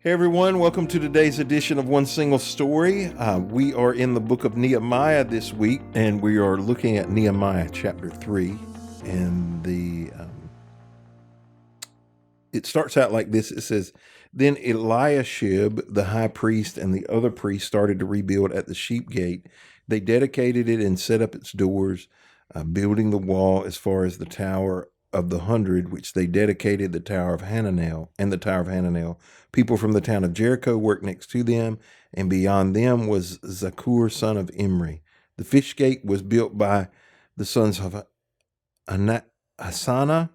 Hey everyone, welcome to today's edition of One Single Story. We are in the book of Nehemiah this week, and we are looking at Nehemiah chapter 3. And it starts out like this. It says, Then Eliashib, the high priest, and the other priests started to rebuild at the sheep gate. They dedicated it and set up its doors, building the wall as far as the Tower of the 100, which they dedicated the Tower of Hananel and the Tower of Hananel. People from the town of Jericho worked next to them, and beyond them was Zakkur, son of Imri. The fish gate was built by the sons of Hassanah.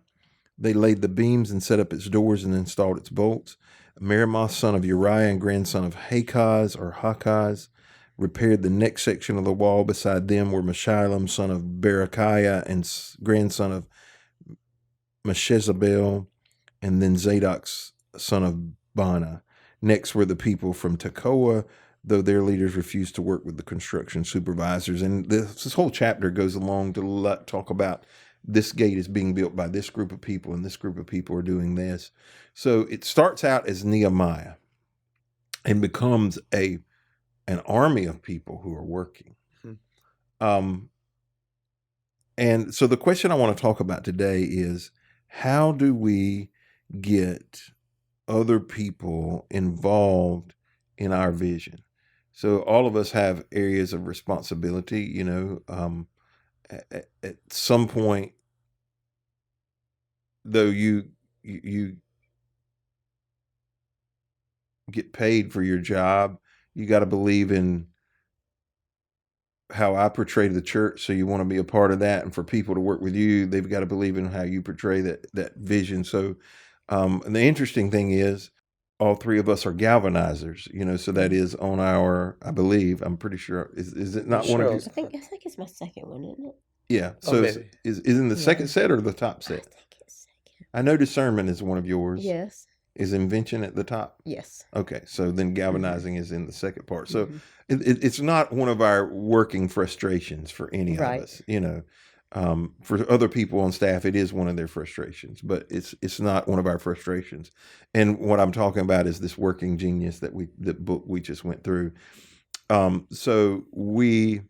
They laid the beams and set up its doors and installed its bolts. Meremoth, son of Uriah and grandson of Hakaz, repaired the next section of the wall. Beside them were Meshullam, son of Berechiah and grandson of Meshezabel, and then Zadok's son of Bana. Next were the people from Tekoa, though their leaders refused to work with the construction supervisors. And this whole chapter goes along to talk about this gate is being built by this group of people, and this group of people are doing this. So it starts out as Nehemiah and becomes an army of people who are working. And so the question I want to talk about today is, how do we get other people involved in our vision? So all of us have areas of responsibility, at some point, though you get paid for your job, you got to believe in how I portray the church. So you want to be a part of that. And for people to work with you, they've got to believe in how you portray that vision. So, and the interesting thing is all three of us are galvanizers, so that is on our, I believe, I'm pretty sure. Is it not one of you? I think it's my second one, isn't it? Yeah. So is in the second set or the top set? I think it's second. I know discernment is one of yours. Yes. Is invention at the top? Yes. Okay, so then galvanizing is in the second part. So it's not one of our working frustrations for any of us. For other people on staff, it is one of their frustrations, but it's not one of our frustrations. And what I'm talking about is this working genius that book we just went through. So we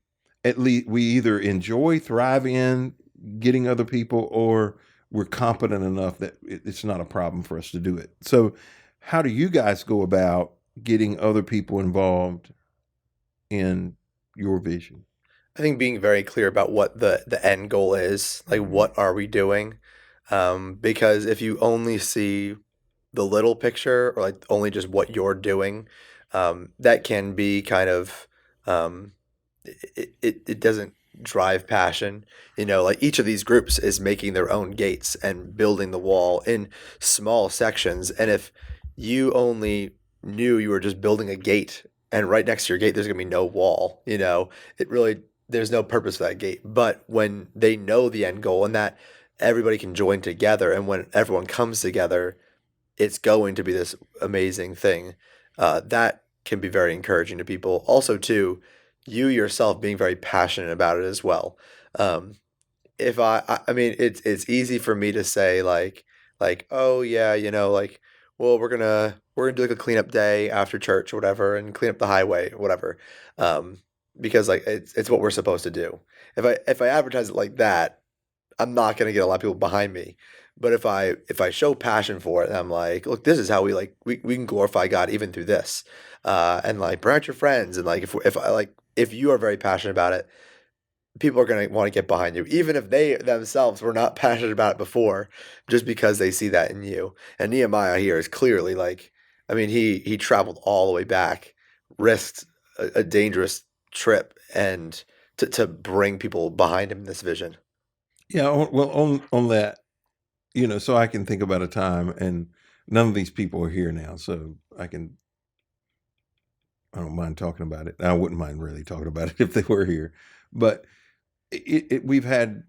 either enjoy, thrive in getting other people, or we're competent enough that it's not a problem for us to do it. So how do you guys go about getting other people involved in your vision? I think being very clear about what the end goal is, like what are we doing? Because if you only see the little picture or like only just what you're doing, that can be kind of it doesn't drive passion. Like each of these groups is making their own gates and building the wall in small sections. And if you only knew you were just building a gate and right next to your gate there's gonna be no wall, there's no purpose for that gate. But when they know the end goal and that everybody can join together, and when everyone comes together, it's going to be this amazing thing. That can be very encouraging to people. Also, too, you yourself being very passionate about it as well. If I mean, it's easy for me to say like, oh yeah, well, we're gonna do like a cleanup day after church or whatever, and clean up the highway or whatever, because like it's what we're supposed to do. If I advertise it like that, I'm not gonna get a lot of people behind me. But if I show passion for it, and I'm like, look, this is how we can glorify God even through this, and like bring out your friends, and like if you are very passionate about it, people are going to want to get behind you, even if they themselves were not passionate about it before, just because they see that in you. And Nehemiah here is clearly like, I mean, he traveled all the way back, risked a dangerous trip, and to bring people behind him in this vision. Yeah, well, on that, so I can think about a time, and none of these people are here now, so I don't mind talking about it. I wouldn't mind really talking about it if they were here, but we've had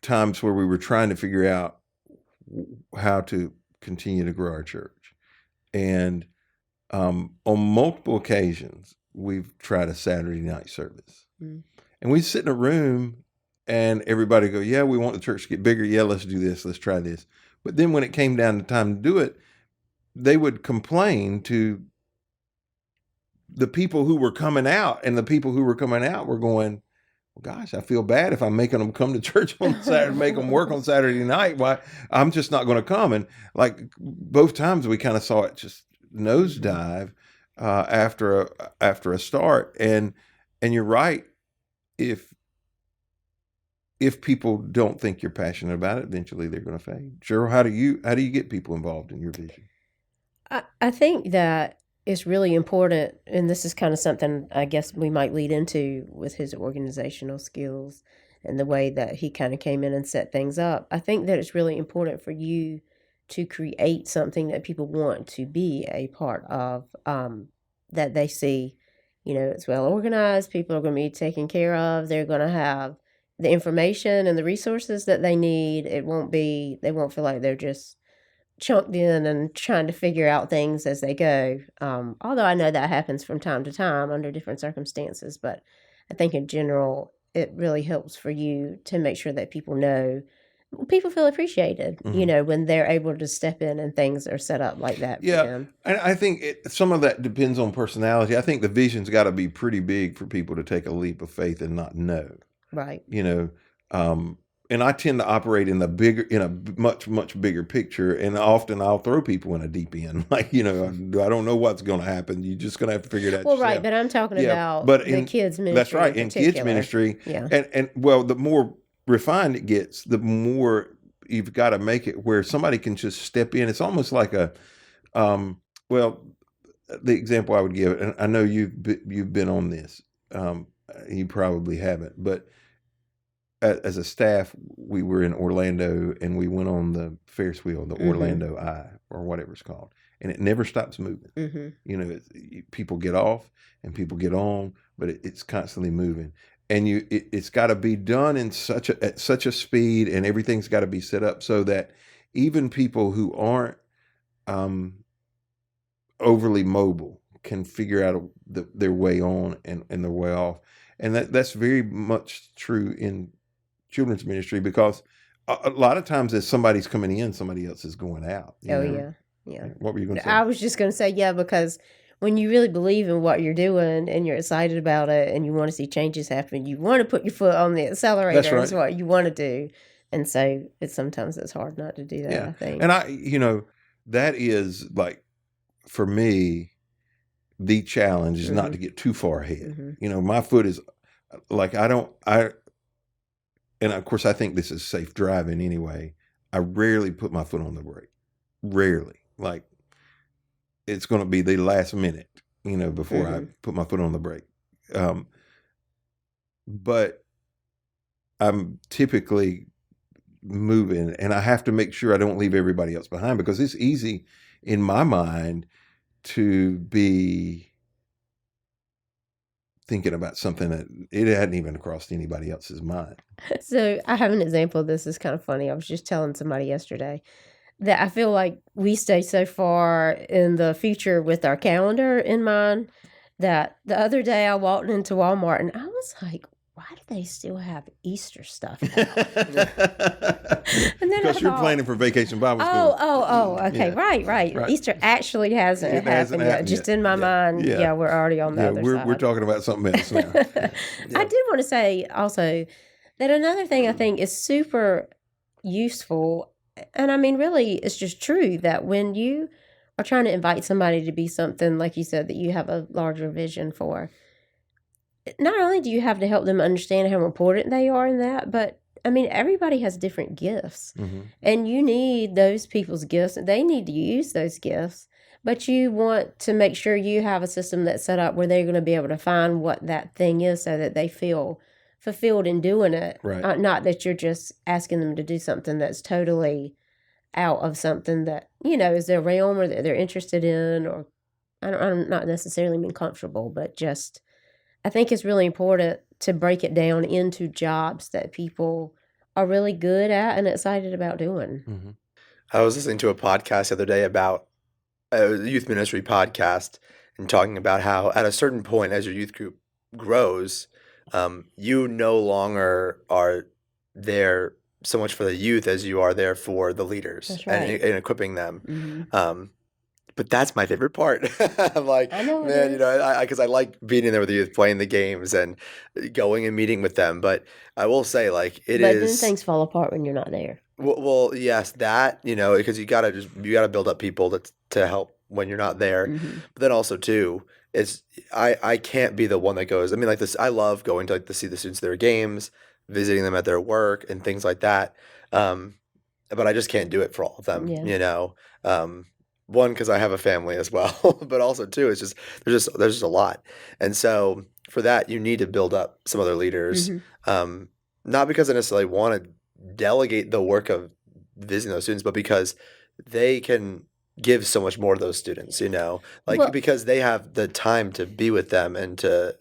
times where we were trying to figure out how to continue to grow our church, and on multiple occasions we've tried a Saturday night service, and we sit in a room and everybody go, yeah, we want the church to get bigger. Yeah, let's do this. Let's try this. But then when it came down to time to do it, they would complain to the people who were coming out, and the people who were coming out were going, well, gosh, I feel bad if I'm making them come to church on Saturday, make them work on Saturday night. Why? I'm just not going to come. And like both times we kind of saw it just nosedive after a start. And you're right. If people don't think you're passionate about it, eventually they're going to fade. Sheryl, how do you get people involved in your vision? I think that it's really important, and this is kind of something I guess we might lead into with his organizational skills and the way that he kind of came in and set things up. I think that it's really important for you to create something that people want to be a part of, that they see, it's well organized, people are going to be taken care of, they're going to have the information and the resources that they need. They won't feel like they're just chunked in and trying to figure out things as they go. Although I know that happens from time to time under different circumstances, but I think in general, it really helps for you to make sure that people feel appreciated, when they're able to step in and things are set up like that for them. And I think some of that depends on personality. I think the vision's got to be pretty big for people to take a leap of faith and not know. Right. And I tend to operate in a much, much bigger picture. And often I'll throw people in a deep end. Like, I don't know what's going to happen. You're just going to have to figure it out yourself. Right. But I'm talking about the kids ministry. That's right. In kids ministry. Yeah. And well, the more refined it gets, the more you've got to make it where somebody can just step in. It's almost like the example I would give, and I know you've been on this. You probably haven't, but as a staff, we were in Orlando and we went on the Ferris wheel, the Orlando Eye or whatever it's called, and it never stops moving. Mm-hmm. People get off and people get on, but it's constantly moving, and it's got to be done at such a speed, and everything's got to be set up so that even people who aren't overly mobile can figure out their way on and their way off, and that's very much true in children's ministry, because a lot of times as somebody's coming in, somebody else is going out. Yeah. What were you going to say? I was just going to say, because when you really believe in what you're doing and you're excited about it and you want to see changes happen, you want to put your foot on the accelerator. That's right. Is what you want to do. And so sometimes it's hard not to do that, I think. And that is like, for me, the challenge is not to get too far ahead. Mm-hmm. My foot is like, and of course I think this is safe driving anyway. I rarely put my foot on the brake. Rarely. Like, it's going to be the last minute, before I put my foot on the brake. But I'm typically moving, and I have to make sure I don't leave everybody else behind, because it's easy in my mind to be thinking about something that it hadn't even crossed anybody else's mind. So I have an example of this. It's kind of funny. I was just telling somebody yesterday that I feel like we stay so far in the future with our calendar in mind that the other day I walked into Walmart and I was like, why do they still have Easter stuff out? And then because you're planning for Vacation Bible School. Oh, okay, yeah. Right. Easter actually hasn't happened yet. Just in my mind, we're already on the other side. We're talking about something else now. I did want to say also that another thing I think is super useful, and I mean, really, it's just true that when you are trying to invite somebody to be something, like you said, that you have a larger vision for, not only do you have to help them understand how important they are in that, but I mean, everybody has different gifts, and you need those people's gifts. They need to use those gifts, but you want to make sure you have a system that's set up where they're going to be able to find what that thing is so that they feel fulfilled in doing it. Right. Not that you're just asking them to do something that's totally out of something that, is their realm or that they're interested in, or I'm not necessarily mean comfortable, but just, I think it's really important to break it down into jobs that people are really good at and excited about doing. Mm-hmm. I was listening to a podcast the other day about a youth ministry podcast and talking about how at a certain point as your youth group grows, you no longer are there so much for the youth as you are there for the leaders. That's right. and equipping them. but that's my favorite part. I'm like, I know it man, you is. know, because I like being in there with the youth, playing the games, and going and meeting with them. But I will say, like, it But then is. things fall apart when you're not there. Well, yes, that, you know, because you gotta build up people to help when you're not there. Hmm. But then also too, it's I can't be the one that goes. I mean, like this, I love going to like to see the students at their games, visiting them at their work, and things like that. Um, but I just can't do it for all of them, Yeah. you know. Um, one, because I have a family as well, but also two, it's just there's just a lot, and so for that you need to build up some other leaders. Hmm. Um, Not because I necessarily want to delegate the work of visiting those students, but because they can give so much more to those students, you know, like Well, because they have the time to be with them and to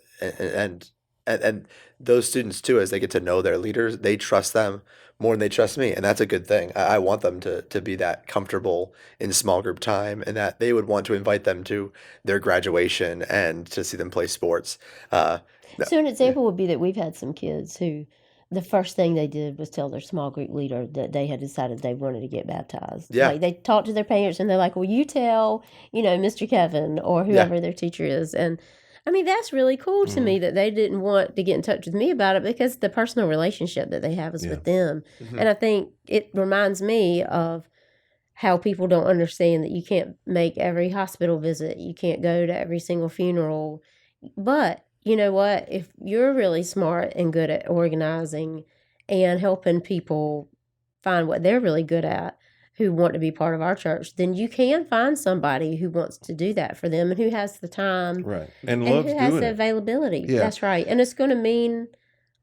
and those students too, as they get to know their leaders, they trust them more than they trust me, and that's a good thing. I want them to be that comfortable in small group time, and that they would want to invite them to their graduation and to see them play sports. Uh, so an yeah, example would be that we've had some kids who the first thing they did was tell their small group leader that they had decided they wanted to get baptized. yeah, Like they talked to their parents and they're like, well, you tell, Mr. Kevin or yeah, whoever their teacher is. And I mean, that's really cool to Mhm. me that they didn't want to get in touch with me about it because the personal relationship that they have is Yeah. with them. Mhm. And I think it reminds me of how people don't understand that you can't make every hospital visit, you can't go to every single funeral. But you know what? If you're really smart and good at organizing and helping people find what they're really good at who want to be part of our church, then you can find somebody who wants to do that for them and who has the time Right. And and loves who has doing the it. availability. Yeah. That's right. And it's going to mean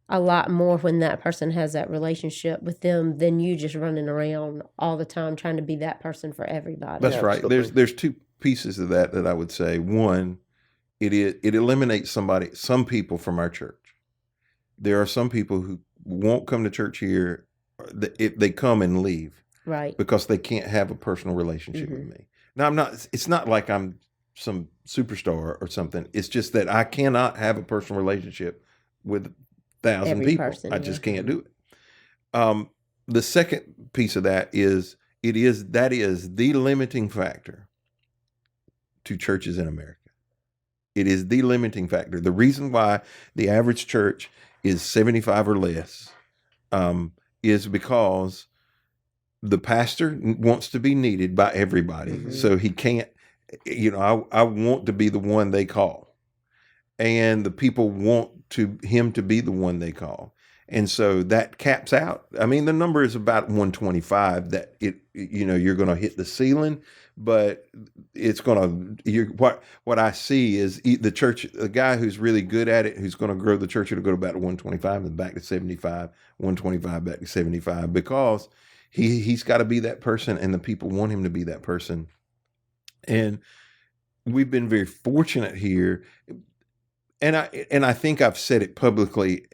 a lot more when that person has that relationship with them than you just running around all the time trying to be that person for everybody. That's Yeah, right. absolutely. There's two pieces of that I would say. One, it eliminates some people from our church. There are some people who won't come to church here. They come and leave Right. because they can't have a personal relationship with me. Now I'm not. It's not like I'm some superstar or something. It's just that I cannot have a personal relationship with 1,000 Every people. person, I yeah. just can't do it. The second piece of that is that is the limiting factor to churches in America. It is the limiting factor. The reason why the average church is 75 or less is because the pastor wants to be needed by everybody. Mhm. So he can't, I want to be the one they call. And the people want him to be the one they call. And so that caps out. I mean, the number is about 125 that you're going to hit the ceiling, but it's going to, what I see is the church, the guy who's really good at it, who's going to grow the church, it'll go to about 125 and back to 75, 125 back to 75, because he's got to be that person and the people want him to be that person. And we've been very fortunate here. And I think I've said it publicly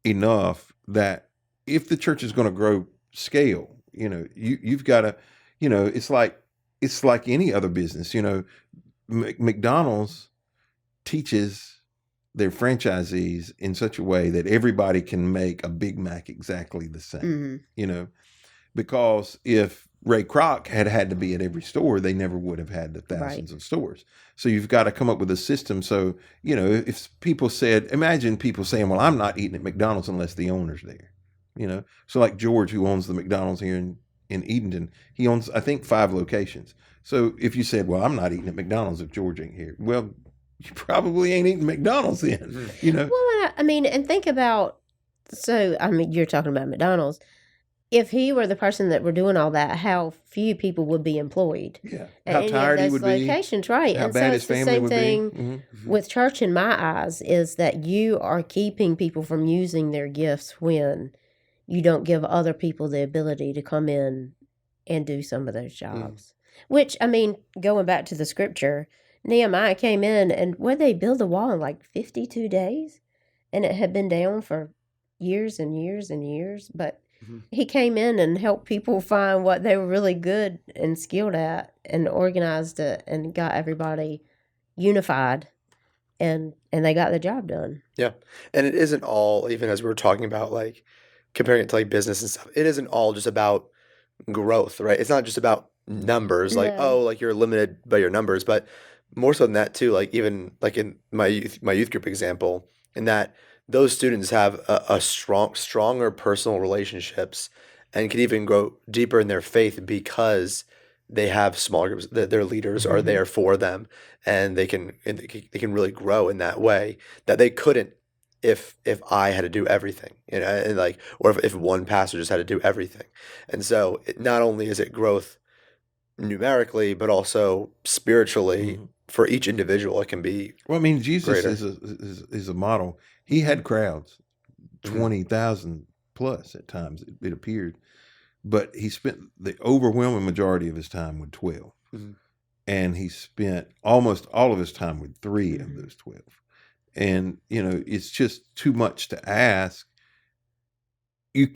enough that if the church is going to grow scale, you've got to, it's like any other business. McDonald's teaches their franchisees in such a way that everybody can make a Big Mac exactly the same. Because if Ray Kroc had to be at every store, they never would have had the thousands of stores. So you've got to come up with a system. So, if people imagine people saying, well, I'm not eating at McDonald's unless the owner's there, So like George, who owns the McDonald's here in Edenton, he owns, I think, 5 locations. So if you said, well, I'm not eating at McDonald's if George ain't here, well, you probably ain't eating McDonald's then, Well, and think about, you're talking about McDonald's. If he were the person that were doing all that, how few people would be employed? Yeah. At How any tired of he those would be. locations, right? How And bad so his it's the family same would thing be. Mm-hmm. with church in my eyes, is that you are keeping people from using their gifts when you don't give other people the ability to come in and do some of those jobs. Which, going back to the scripture, Nehemiah came in and they build the wall in like 52 days? And it had been down for years and years and years, but he came in and helped people find what they were really good and skilled at and organized it and got everybody unified, and they got the job done. Yeah. And it isn't all, even as we were talking about, like comparing it to like business and stuff, it isn't all just about growth, right? It's not just about numbers, like, No. oh, like you're limited by your numbers, but more so than that too, like even like in my youth group example, in that those students have a stronger personal relationships and can even go deeper in their faith because they have smaller groups that their leaders are there for them, and they can really grow in that way that they couldn't if I had to do everything, and like, or if one pastor just had to do everything. And so not only is it growth numerically, but also spiritually for each individual, it can be Well, I mean, Jesus greater. is a model. He had crowds, 20,000 plus at times, it appeared, but he spent the overwhelming majority of his time with 12. And he spent almost all of his time with 3 of those 12. And, it's just too much to ask. You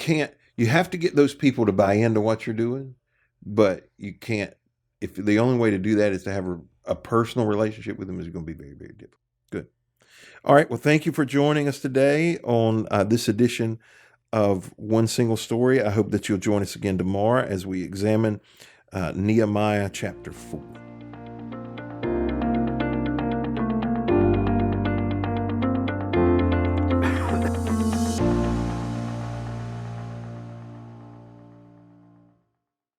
have to get those people to buy into what you're doing, but you can't, if the only way to do that is to have a personal relationship with them, is going to be very, very difficult. Good. All right. Well, thank you for joining us today on this edition of One Single Story. I hope that you'll join us again tomorrow as we examine Nehemiah chapter 4.